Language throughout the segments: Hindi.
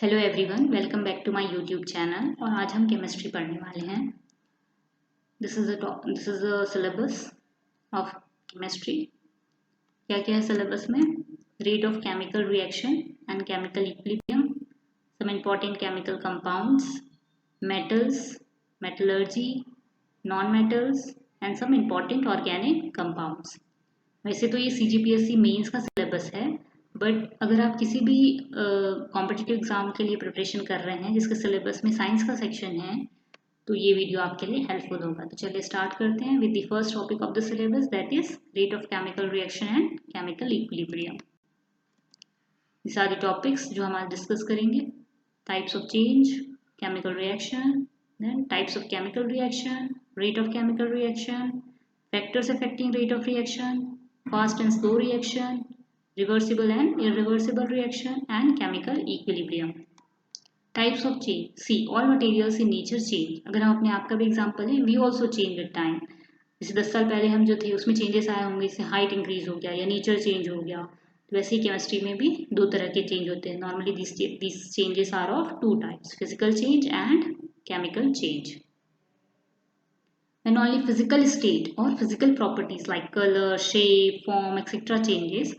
Hello everyone, welcome back to my YouTube channel. और आज हम केमिस्ट्री पढ़ने वाले हैं। This is a syllabus of chemistry. क्या क्या है सिलेबस में? Rate of chemical reaction and chemical equilibrium, some important chemical compounds, metals, metallurgy, non metals and some important organic compounds. वैसे तो ये CGPSC मेंस का सिलेबस है, बट अगर आप किसी भी कॉम्पिटिटिव एग्जाम के लिए प्रिपरेशन कर रहे हैं जिसके सिलेबस में साइंस का सेक्शन है, तो ये वीडियो आपके लिए हेल्पफुल होगा। तो चलिए स्टार्ट करते हैं with the first topic of the syllabus, that is rate of chemical reaction and chemical equilibrium. This are the topics जो हम आज डिस्कस करेंगे। Types of change, chemical reaction, then types of chemical reaction, rate of chemical reaction, factors affecting rate of reaction, fast and slow reaction, reversible and irreversible reaction, and chemical equilibrium. Types of change. See, all materials in nature change. अगर हम अपने आप का भी एग्जाम्पल है, we also change with time. जैसे 10 साल पहले हम जो थे उसमें चेंजेस आए होंगे, जैसे हाइट इंक्रीज हो गया या नेचर चेंज हो गया। तो वैसे ही केमिस्ट्री में भी दो तरह के चेंज होते हैं। Normally this changes are of two types, physical change and chemical change. When only physical state or physical properties like color, shape, form, etc. changes,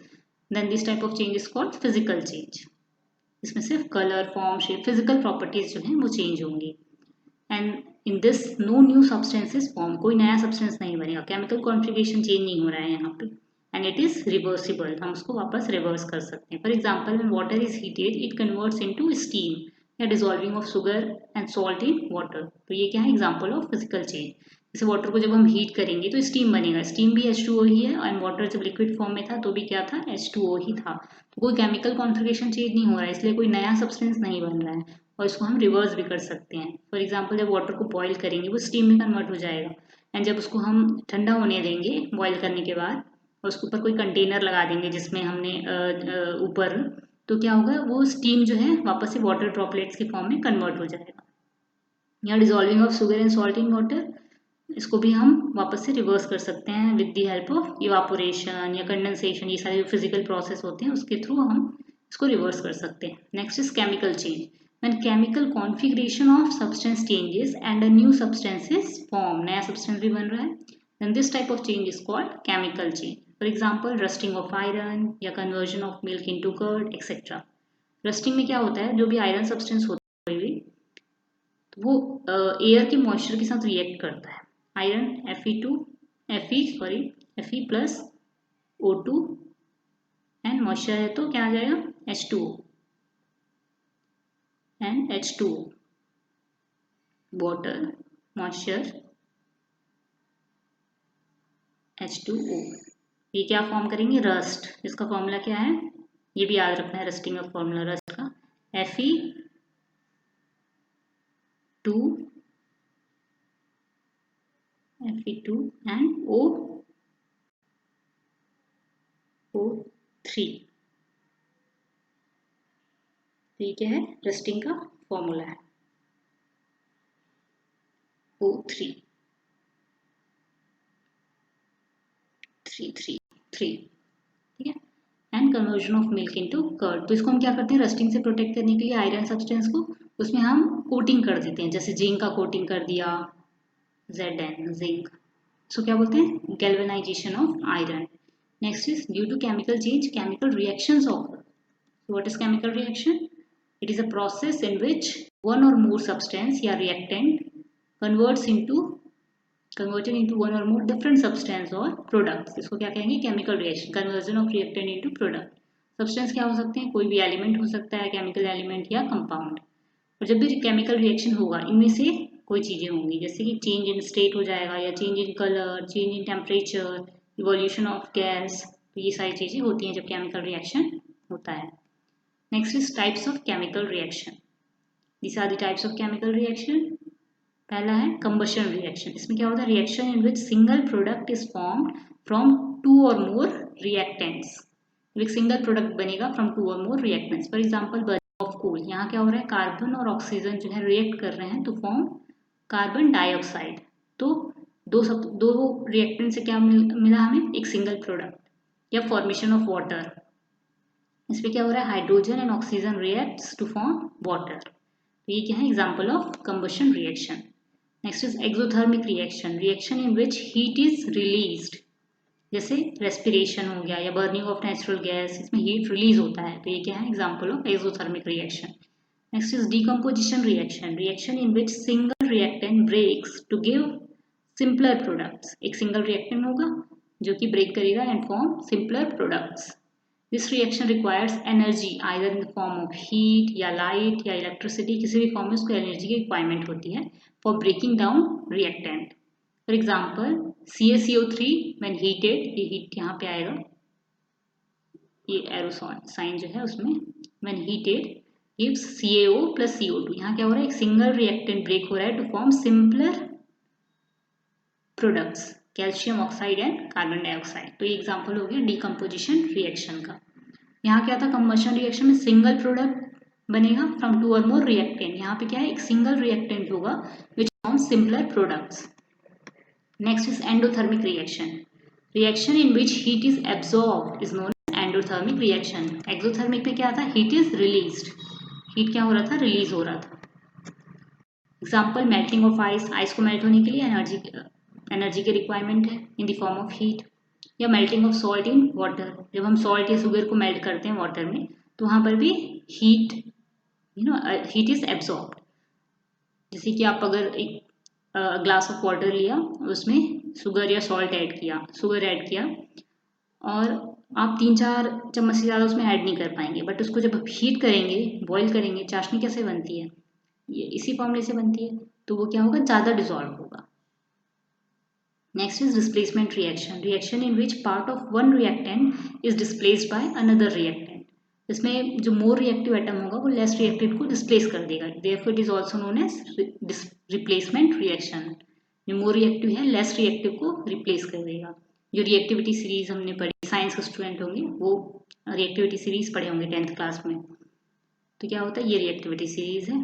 then this type of change is called physical change. इसमें सिर्फ colour, form, shape, physical properties जो हैं वो चेंज होंगी। And in this no new substances form, कोई नया सब्सटेंस नहीं बनेगा, केमिकल कॉन्फ़िगरेशन चेंज नहीं हो रहा है यहाँ पे। एंड इट इज रिवर्सिबल, हम उसको वापस रिवर्स कर सकते हैं। For example, when water is heated it converts into steam या dissolving of sugar and salt in water. तो ये क्या है? Example of physical change. जैसे वाटर को जब हम हीट करेंगे तो स्टीम बनेगा, स्टीम भी H2O ही है, एंड वाटर जब लिक्विड फॉर्म में था तो भी क्या था? H2O ही था। तो कोई केमिकल कॉन्फ़िगरेशन चेंज नहीं हो रहा है, इसलिए कोई नया सब्सटेंस नहीं बन रहा है, और इसको हम रिवर्स भी कर सकते हैं। फॉर एग्जाम्पल, जब वाटर को बॉईल करेंगे वो स्टीम में कन्वर्ट हो जाएगा, एंड जब उसको हम ठंडा होने देंगे बॉईल करने के बाद, और उसके ऊपर कोई कंटेनर लगा देंगे जिसमें हमने ऊपर, तो क्या होगा? वो स्टीम जो है वापस से वाटर ड्रॉपलेट्स के फॉर्म में कन्वर्ट हो जाएगा। या dissolving of sugar and salt in water, इसको भी हम वापस से रिवर्स कर सकते हैं with the help of evaporation या कंडेंसेशन। ये सारे जो फिजिकल प्रोसेस होते हैं उसके थ्रू हम इसको रिवर्स कर सकते हैं। Next is chemical change. When chemical configuration of substance changes and a new substance is form, नया सब्सटेंस भी बन रहा है, then this type of change is called chemical change. For example, rusting of iron या conversion of milk into curd etcetera. Rusting में क्या होता है? जो भी आयरन सब्सटेंस होता है तो वो एयर के मॉइस्चर के साथ रिएक्ट करता है। Iron Fe plus O2 and moisture है तो क्या आ जाएगा? H2O and H2O, water, moisture, H2O। ये क्या फॉर्म करेंगे? रस्ट, जिसका फॉर्मूला क्या है? ये भी याद रखना है, रस्टिंग का फॉर्मूला रस्ट का Fe2 एंड O3। तो ये क्या है? रस्टिंग का फॉर्मूला है O3 3 ठीक है। And conversion of milk into curd, तो इसको हम क्या करते हैं? रस्टिंग से प्रोटेक्ट करने के लिए आयरन सब्सटेंस को उसमें हम कोटिंग कर देते हैं, जैसे जिंक का कोटिंग कर दिया, Zn जिंक। सो क्या बोलते हैं? Galvanisation of iron. Next is due to chemical change chemical reactions occur. So what is chemical reaction? It is a process in which one or more substance या reactant converted into one or more different substance or products. इसको क्या कहेंगे? chemical reaction, conversion of reactant into product. Substance क्या हो सकते हैं? कोई भी एलिमेंट हो सकता है, chemical element या compound। और जब भी chemical reaction होगा इनमें से कोई चीजें होंगी, जैसे कि change in state हो जाएगा, या change in color, change in temperature, evolution of gas। तो ये सारी चीजें होती हैं जब chemical reaction होता है। Next is types of chemical reaction. These are the types of chemical reaction. पहला है combustion reaction. इसमें क्या होता है? Reaction in which single product is formed from two or more reactants. एक single product बनेगा from two or more reactants. For example, burning of coal. यहाँ क्या हो रहा है? कार्बन और ऑक्सीजन जो है रिएक्ट कर रहे हैं तो फॉर्म कार्बन डाइऑक्साइड। तो दो रिएक्टेंट से क्या मिला हमें? एक सिंगल प्रोडक्ट। या फॉर्मेशन ऑफ वाटर, इसमें क्या हो रहा है, hydrogen and oxygen reacts to form water. तो ये क्या है, example of combustion reaction. Next is exothermic reaction, reaction in which heat is released, जैसे रेस्पिरेशन हो गया या बर्निंग ऑफ नेचुरल गैस, इसमें हीट रिलीज होता है। तो ये क्या है, example of exothermic reaction. Next is decomposition reaction, reaction in which single reactant breaks to give simpler products. एक सिंगल रिएक्टेंट होगा जो कि ब्रेक करेगा and form simpler products. This reaction requires energy either in the form of heat या लाइट या इलेक्ट्रिसिटी, किसी भी फॉर्म में उसको एनर्जी की रिक्वायरमेंट होती है for breaking down reactant. For example CaCO3 when heated, ये हीट यहाँ पे आएगा, ये एरो साइन जो है उसमें, when heated gives CaO plus CO2। यहाँ क्या हो रहा है, एक सिंगल रिएक्टेंट ब्रेक हो रहा है to form simpler products, calcium oxide and carbon dioxide. तो ये एग्जाम्पल हो गया डीकम्पोजिशन रिएक्शन का। यहाँ क्या था, कंबशन रिएक्शन में सिंगल प्रोडक्ट बनेगा फ्रॉम टू और मोर रिएक्टेंट। यहाँ पे क्या है, एक सिंगल रिएक्टेंट होगा which form simpler products. Next is endothermic reaction, reaction in which heat is absorbed is known as endothermic reaction. Exothermic में क्या था, हीट इज रिलीज्ड, हीट क्या हो रहा था, रिलीज हो रहा था। Example melting of ice, ice को मेल्ट होने के लिए एनर्जी की रिक्वायरमेंट है in the form of heat. या melting of salt in water, जब हम सॉल्ट या शुगर को मेल्ट करते हैं वाटर में तो वहाँ पर भी हीट हीट इज एब्सॉर्ब्ड। जैसे कि आप अगर एक ग्लास ऑफ वाटर लिया, उसमें शुगर या सॉल्ट ऐड किया, शुगर ऐड किया, और आप 3-4 चम्मच से ज़्यादा उसमें ऐड नहीं कर पाएंगे, बट उसको जब आप हीट करेंगे, बॉईल करेंगे, चाशनी कैसे बनती है, ये इसी फॉर्मूले से बनती है, तो वो क्या होगा, ज़्यादा डिजॉल्व होगा। Next is displacement reaction, reaction in which part of one reactant is displaced by another reactant. इसमें जो more reactive atom होगा वो less reactive को displace कर देगा, therefore it is also known as replacement reaction. जो more reactive है less reactive को replace कर देगा। जो reactivity series हमने पढ़ी, साइंस के स्टूडेंट होंगे वो reactivity series पढ़े होंगे 10th क्लास में। तो क्या होता है, ये reactivity series है।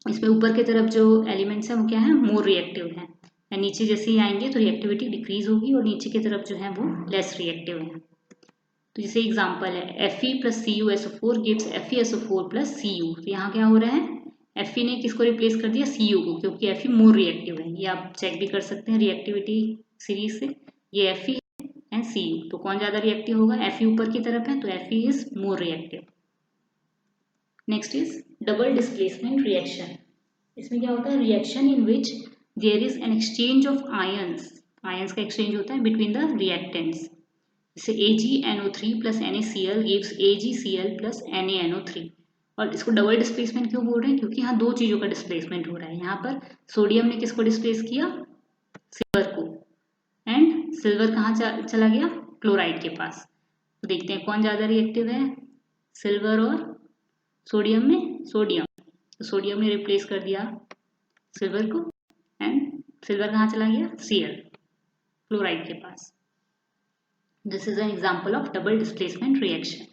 इसमें ऊपर की तरफ जो एलिमेंट्स हैं वो क्या है, मोर रिएक्टिव हैं, या नीचे जैसे ही आएंगे तो रिएक्टिविटी डिक्रीज होगी और नीचे की तरफ जो है वो लेस रिएक्टिव है। तो जैसे एग्जांपल है Fe plus CuSO4 gives FeSO4 plus Cu। तो यहाँ क्या हो रहा है, Fe ने किसको रिप्लेस कर दिया, Cu को, क्योंकि Fe मोर रिएक्टिव है। ये आप चेक भी कर सकते हैं रिएक्टिविटी सीरीज से, ये Fe एंड Cu, तो कौन ज़्यादा रिएक्टिव होगा, Fe ऊपर की तरफ है तो Fe is more reactive. Next is double displacement reaction, इसमें क्या होता है, reaction in which there is an exchange of ions, ions का एक्सचेंज होता है बिटवीन द रिएक्टेंट्स। जैसे AgNO3 plus NaCl gives AgCl plus NaNO3। और इसको डबल डिस्प्लेसमेंट क्यों बोल रहे हैं, क्योंकि यहाँ दो चीज़ों का डिस्प्लेसमेंट हो रहा है। यहाँ पर सोडियम ने किसको डिस्प्लेस किया, सिल्वर को, एंड सिल्वर कहाँ चला गया, क्लोराइड के पास। तो देखते हैं कौन ज़्यादा रिएक्टिव है, सिल्वर और सोडियम में सोडियम, तो सोडियम ने रिप्लेस कर दिया सिल्वर को, एंड सिल्वर कहाँ चला गया, Cl, क्लोराइड के पास। This is an example of double displacement reaction.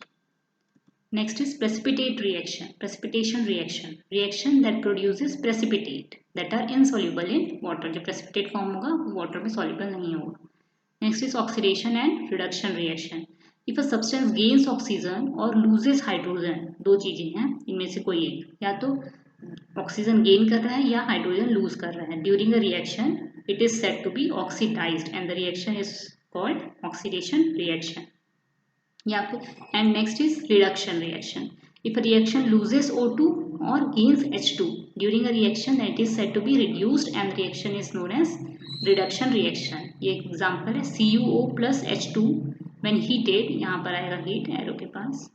Next is precipitate reaction, precipitation reaction, reaction that produces precipitate that are insoluble in water. जो प्रेसिपिटेट फॉर्म होगा वो वाटर में सॉल्युबल नहीं होगा। Next is oxidation and reduction reaction, if a substance gains oxygen और लूजेस हाइड्रोजन, दो चीजें हैं इनमें से कोई एक, या तो ऑक्सीजन गेन कर रहा है या हाइड्रोजन लूज कर रहा है, during a reaction it is said to be oxidised and the reaction is called oxidation reaction. या फिर and next is reduction reaction, if a reaction loses O2 और gains H2 during a reaction that is said to be reduced and the reaction is known as reduction reaction। ये एग्जांपल है CuO plus H2 when heated, यहाँ पर आएगा हीट एरो के पास,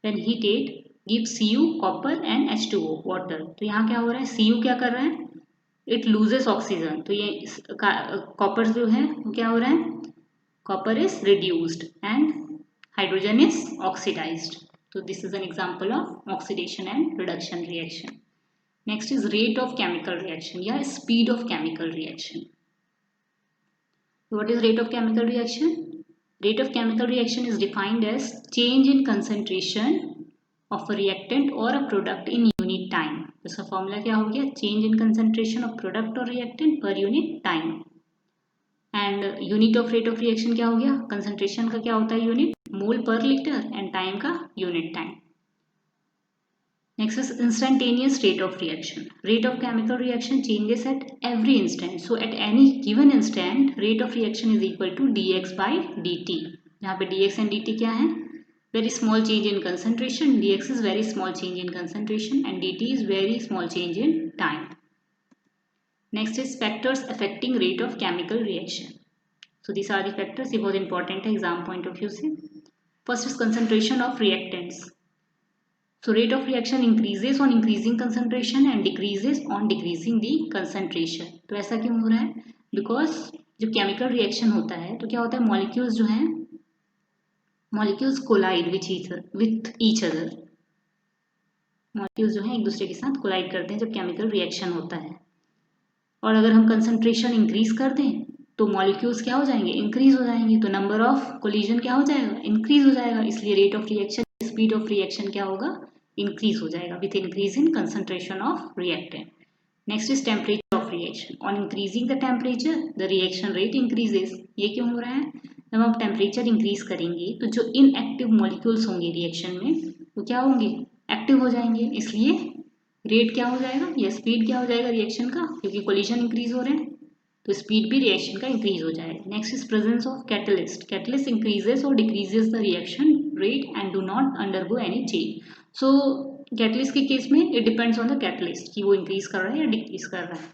when heated gives Cu copper and H2O water। तो यहाँ क्या हो रहा है, Cu क्या कर रहा है, इट लूजेस ऑक्सीजन, तो ये कॉपर जो है वो क्या हो रहा है, copper is reduced and hydrogen is oxidized। So this is an example of oxidation and reduction reaction। Next is rate of chemical reaction या speed of chemical reaction। What is rate of chemical reaction? Rate of chemical reaction is defined as change in concentration of a reactant or a product in unit time। इसका फॉर्मूला क्या हो गया, change in concentration of product or reactant per unit time। And unit of rate of reaction क्या हो गया, कंसंट्रेशन का क्या होता है यूनिट, मोल पर लीटर एंड टाइम का unit time. Next is instantaneous rate of reaction. Rate of chemical reaction changes at every instant. So at any given instant, rate of reaction is equal to dx by dt. यहाँ पे dx and dt क्या है? Very small change in concentration. dx is very small change in concentration and dt is very small change in time. Next is factors affecting rate of chemical reaction. So these are the factors. ये बहुत important है exam point of view से. First is concentration of reactants. So rate of reaction increases on increasing concentration and decreases on decreasing the concentration. तो ऐसा क्यों हो रहा है? Because जो chemical reaction होता है तो क्या होता है, molecules जो हैं molecules collide with each other. Molecules जो हैं एक दूसरे के साथ collide करते हैं जब chemical reaction होता है, और अगर हम concentration increase कर दें तो molecules क्या हो जाएंगे, increase हो जाएंगे, तो number of collision क्या हो जाएगा, increase हो जाएगा, इसलिए rate of reaction, speed of reaction क्या होगा, increase हो जाएगा with increase in concentration of reactant. Next is temperature of reaction. On increasing the temperature, the reaction rate increases. ये क्यों हो रहा है? जब हम temperature increase करेंगे तो जो inactive molecules होंगे reaction में वो क्या होंगे, active हो जाएंगे, इसलिए rate क्या हो जाएगा या speed क्या हो जाएगा reaction का, क्योंकि collision increase हो रहे हैं तो speed भी reaction का increase हो जाएगा. Next is presence of catalyst. Catalyst increases or decreases the reaction rate and do not undergo any change. So catalyst के केस में it depends on the catalyst कि वो increase कर रहा है या decrease कर रहा है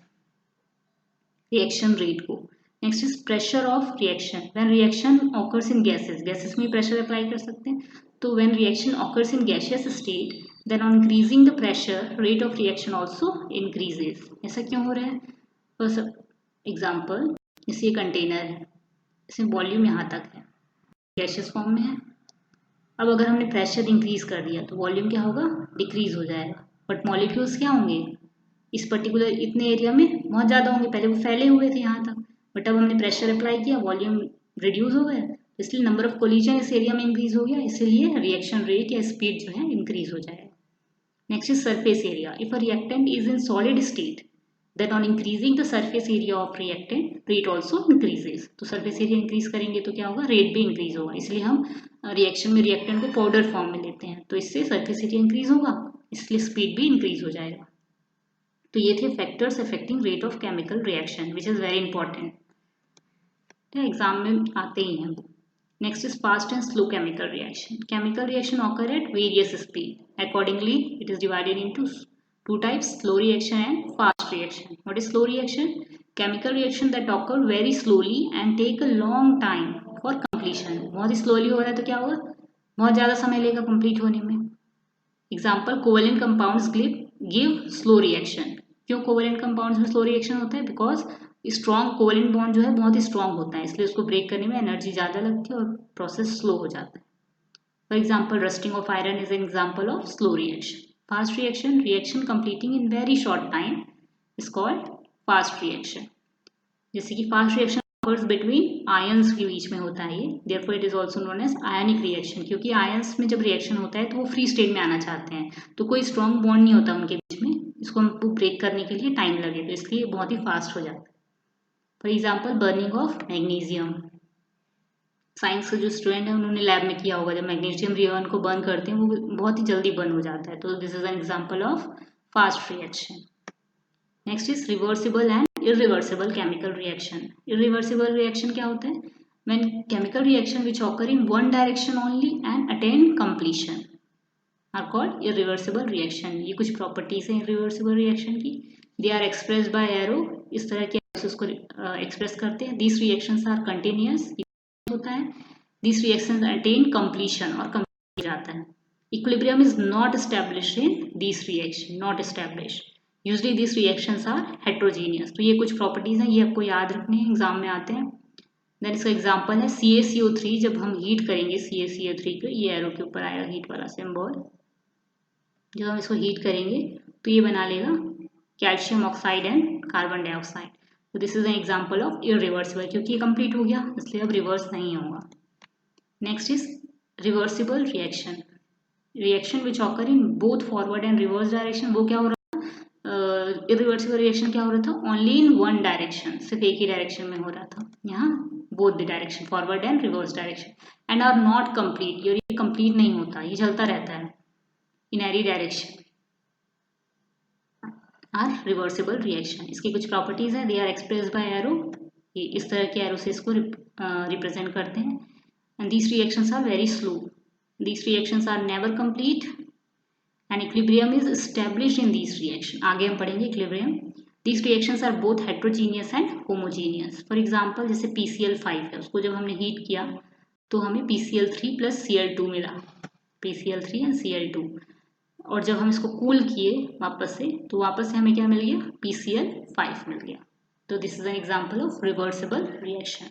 reaction rate को. Next is pressure of reaction. When reaction occurs in gases, gases में pressure apply कर सकते हैं, तो when reaction occurs in gaseous state, then on increasing the pressure, rate of reaction also increases. ऐसा क्यों हो रहा है? For example, जैसे ये कंटेनर है, इसमें वॉल्यूम यहाँ तक है, गैसियस फॉर्म में है. अब अगर हमने प्रेशर इंक्रीज कर दिया तो वॉल्यूम क्या होगा, डिक्रीज हो जाएगा, बट मॉलिक्यूल्स क्या होंगे इस पर्टिकुलर इतने एरिया में बहुत ज़्यादा होंगे, पहले वो फैले हुए थे यहाँ तक, बट अब हमने प्रेशर अप्लाई किया, वॉल्यूम रिड्यूस हो गया, इसलिए नंबर ऑफ कोलिजन इस एरिया में इंक्रीज हो गया, इसलिए रिएक्शन रेट या स्पीड जो है इंक्रीज हो जाएगा. Next is surface area. If a reactant is in solid state, then on increasing the surface area of reactant, rate also increases. तो surface area increase करेंगे तो क्या होगा, rate भी increase होगा, इसलिए हम reaction में reactant को powder form में लेते हैं, तो इससे surface area increase होगा, इसलिए speed भी increase हो जाएगा. तो ये थे factors affecting rate of chemical reaction, which is very important. तो एग्जाम में आते ही हैं. Next is fast and slow chemical reaction. Chemical reaction occur at various speed. Accordingly, it is divided into two types: slow reaction and fast reaction. What is slow reaction? Chemical reaction that occur very slowly and take a long time for completion. बहुत ही slowly हो रहा है तो क्या होगा, बहुत ज़्यादा समय लेगा complete होने में. Example, covalent compounds give slow reaction. क्यों covalent compounds में slow reaction होता है? Because strong covalent bond जो है बहुत ही strong होता है, इसलिए उसको break करने में energy ज़्यादा लगती है और process slow हो जाता है. For example, rusting of iron is an example of slow reaction. Fast reaction, reaction completing in very short time is called fast reaction. जैसे कि fast reaction occurs between ions के बीच में होता है ये, therefore it is also known as ionic reaction. क्योंकि ions में जब reaction होता है तो वो free state में आना चाहते हैं, तो कोई strong bond नहीं होता उनके बीच में, इसको हमको break करने के लिए time लगे, तो इसलिए बहुत ही fast हो जाता है. For example, burning of magnesium. Science का जो स्टूडेंट है उन्होंने लैब में किया होगा, जब मैग्नीशियम रियन को बर्न करते हैं वो बहुत ही जल्दी बर्न हो जाता है, तो this is an example of fast reaction. Next is reversible and irreversible chemical reaction. Irreversible reaction क्या होता है? When chemical reaction which occur in one direction only and attain completion are called irreversible reaction. ये कुछ प्रॉपर्टीज हैं इरिवर्सिबल रिएक्शन की. They are expressed by arrow, इस तरह के उसको एक्सप्रेस करते हैं. दीज रिएक्शंस आर कंटिन्यूअस होता है. दिस रिएक्शन अटेन कंप्लीशन और कंप्लीट जाता है. Equilibrium is not established in this reaction, not established. Usually this reactions are heterogeneous. तो ये कुछ प्रॉपर्टीज हैं, ये आपको याद रखने हैं, एग्जाम में आते हैं. देन इसका एग्जांपल है CaCO3. जब हम हीट करेंगे CaCO3 को, ये एरो के ऊपर आएगा हीट वाला सिंबल, जब हम इसको हीट करेंगे तो ये बना लेगा calcium oxide and carbon dioxide. तो this is an example of irreversible, क्योंकि ये कंप्लीट हो गया इसलिए अब रिवर्स नहीं होगा. Next is reversible reaction. Reaction which occur in both forward and reverse direction. वो क्या हो रहा है, इरिवर्सिबल रिएक्शन क्या हो रहा था, ओनली इन वन डायरेक्शन, सिर्फ एक ही डायरेक्शन में हो रहा था, यहाँ both the direction forward and reverse direction, and are not complete, ये कंप्लीट नहीं होता, ये चलता रहता है in any direction are reversible reaction. इसकी कुछ प्रॉपर्टीज है, they are express by arrow, ये इस तरह के एरो से इसको रिप्रेजेंट करते हैं, and these reactions are very slow, these reactions are never complete, and equilibrium is established in these reaction. आगे हम पढ़ेंगे equilibrium. These reactions are both heterogeneous and homogeneous. For example जैसे PCl5 है, उसको जब हमने हीट किया तो हमें PCl3 प्लस Cl2 मिला, PCl3 एंड Cl2, और जब हम इसको कूल किए वापस से तो वापस से हमें क्या मिल गया, PCl5 मिल गया। तो this is an example of reversible reaction.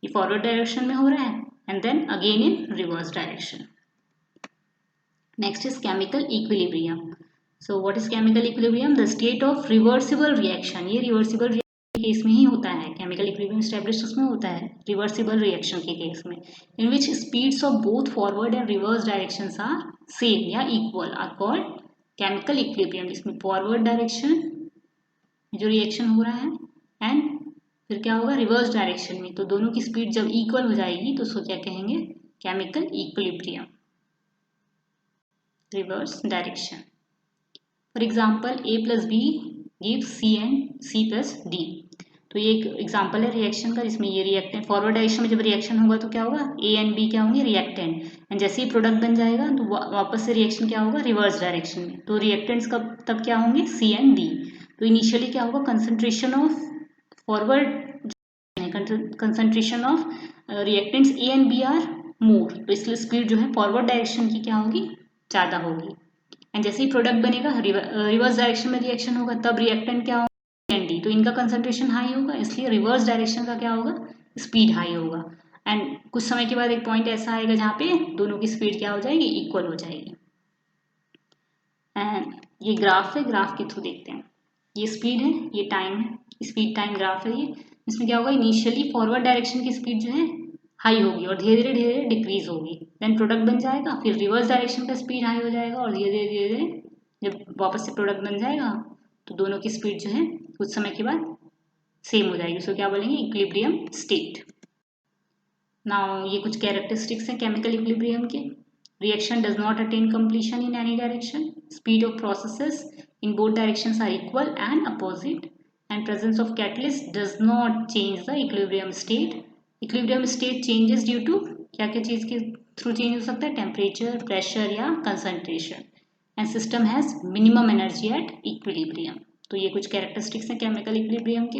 ये फॉरवर्ड डायरेक्शन में हो रहा है and then again in reverse direction. Next is chemical equilibrium. So what is chemical equilibrium? The state of reversible reaction. ये reversible reaction के केस में ही होता है, chemical equilibrium established उसमें होता है reversible reaction के केस में, in which speeds of both forward and reverse directions are same या equal are called chemical equilibrium. जिसमें forward direction जो reaction हो रहा है and फिर क्या होगा रिवर्स डायरेक्शन में, तो दोनों की स्पीड जब इक्वल हो जाएगी तो उसको क्या कहेंगे, chemical equilibrium, reverse direction. For example, A plus B gives C and C plus D. तो ये एक एग्जाम्पल है रिएक्शन का, जिसमें ये रिएक्टेंट फॉरवर्ड डायरेक्शन में जब रिएक्शन होगा तो क्या होगा, A एंड B क्या होंगे, रिएक्टेंट, एंड जैसे ही प्रोडक्ट बन जाएगा तो वापस से रिएक्शन क्या होगा, रिवर्स डायरेक्शन में, तो रिएक्टेंट्स कब तब क्या होंगे, C एंड D। तो इनिशियली क्या होगा, concentration of forward concentration of reactants A and B are more, तो इसलिए स्पीड जो है फॉरवर्ड डायरेक्शन की क्या होगी, ज़्यादा होगी, एंड जैसे ही प्रोडक्ट बनेगा रिवर्स डायरेक्शन में रिएक्शन होगा तब रिएक्टेंट क्या होगा, एंड डी, तो इनका कंसंट्रेशन हाई होगा, इसलिए रिवर्स डायरेक्शन का क्या होगा, स्पीड हाई होगा, एंड कुछ समय के बाद एक पॉइंट ऐसा आएगा जहाँ पे दोनों की स्पीड क्या हो जाएगी, इक्वल हो जाएगी। एंड ये ग्राफ है, ग्राफ के थ्रू देखते हैं, ये स्पीड है, ये टाइम है, स्पीड टाइम ग्राफ है ये, इसमें क्या होगा, इनिशियली फॉरवर्ड डायरेक्शन की स्पीड जो है हाई होगी और धीरे धीरे डिक्रीज होगी, देन प्रोडक्ट बन जाएगा, फिर रिवर्स डायरेक्शन का स्पीड हाई हो जाएगा और धीरे धीरे जब वापस से प्रोडक्ट बन जाएगा तो दोनों की स्पीड जो है कुछ समय के बाद सेम हो जाएगी, उसको क्या बोलेंगे, इक्विलिब्रियम स्टेट। नाउ ये कुछ कैरेक्टरिस्टिक्स हैं केमिकल इक्विलिब्रियम के। Reaction does not attain completion in any direction, speed of processes in both directions are equal and opposite, and presence of catalyst does not change the equilibrium state. Equilibrium state changes due to क्या क्या चीज़ के थ्रू चेंज हो सकता है, टेम्परेचर, प्रेशर या concentration, and system has minimum energy at equilibrium. तो ये कुछ कैरेक्टरिस्टिक्स हैं केमिकल इक्विलिब्रियम के।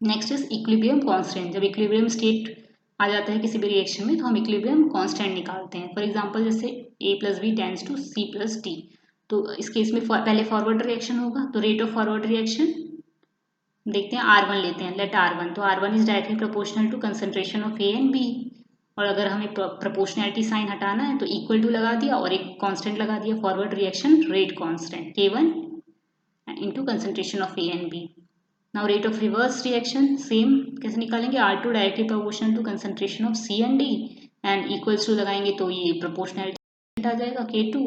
Next is equilibrium constant. जब इक्विलिब्रियम स्टेट आ जाता है किसी भी रिएक्शन में तो हम इक्विलिब्रियम कांस्टेंट निकालते हैं। फॉर एग्जांपल जैसे A plus B tends to C plus D, तो इस केस में पहले फॉरवर्ड रिएक्शन होगा, तो रेट ऑफ फॉरवर्ड रिएक्शन देखते हैं, R1 लेते हैं, लेट R1, तो R1 is directly proportional to concentration of A and B, और अगर हमें प्रोपोर्शनैलिटी साइन हटाना है तो इक्वल टू लगा दिया और एक कांस्टेंट लगा दिया, forward reaction rate constant K1 into concentration of A and B। Now rate of reverse reaction same कैसे निकालेंगे, R2 directly proportional to concentration of C and D, and equals to लगाएंगे तो ये प्रोपोर्शनैलिटी आ जाएगा K2,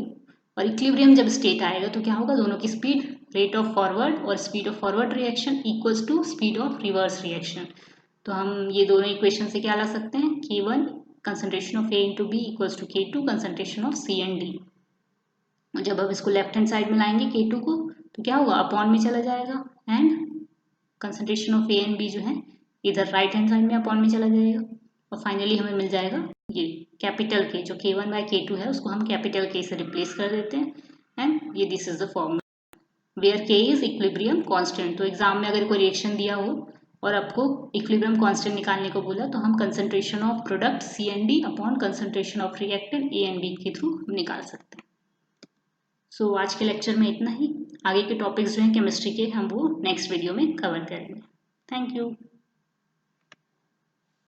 और इक्विलिब्रियम जब स्टेट आएगा तो क्या होगा, दोनों की स्पीड, रेट ऑफ फॉरवर्ड और speed of forward reaction equals to speed of reverse reaction. तो हम ये दोनों इक्वेशन से क्या ला सकते हैं, K1 concentration of A into B equals to K2 concentration of C and D। और जब अब इसको लेफ्ट हैंड साइड में लाएंगे K2 को तो क्या होगा, अपॉन में चला जाएगा, and concentration of A and B जो है इधर राइट हैंड साइड में अपॉन में चला जाएगा, और फाइनली हमें मिल जाएगा ये कैपिटल K, जो K1 बाय K2 है उसको हम कैपिटल K से रिप्लेस कर देते हैं, एंड ये this is the formula where K is equilibrium constant. तो एग्जाम में अगर कोई रिएक्शन दिया हो और आपको इक्विलिब्रियम कांस्टेंट निकालने को बोला तो हम concentration of product C and D upon concentration of reactant A and B के थ्रू हम निकाल सकते हैं। सो आज के लेक्चर में इतना ही, आगे के टॉपिक्स जो हैं केमिस्ट्री के हम वो नेक्स्ट वीडियो में कवर करेंगे। Thank you.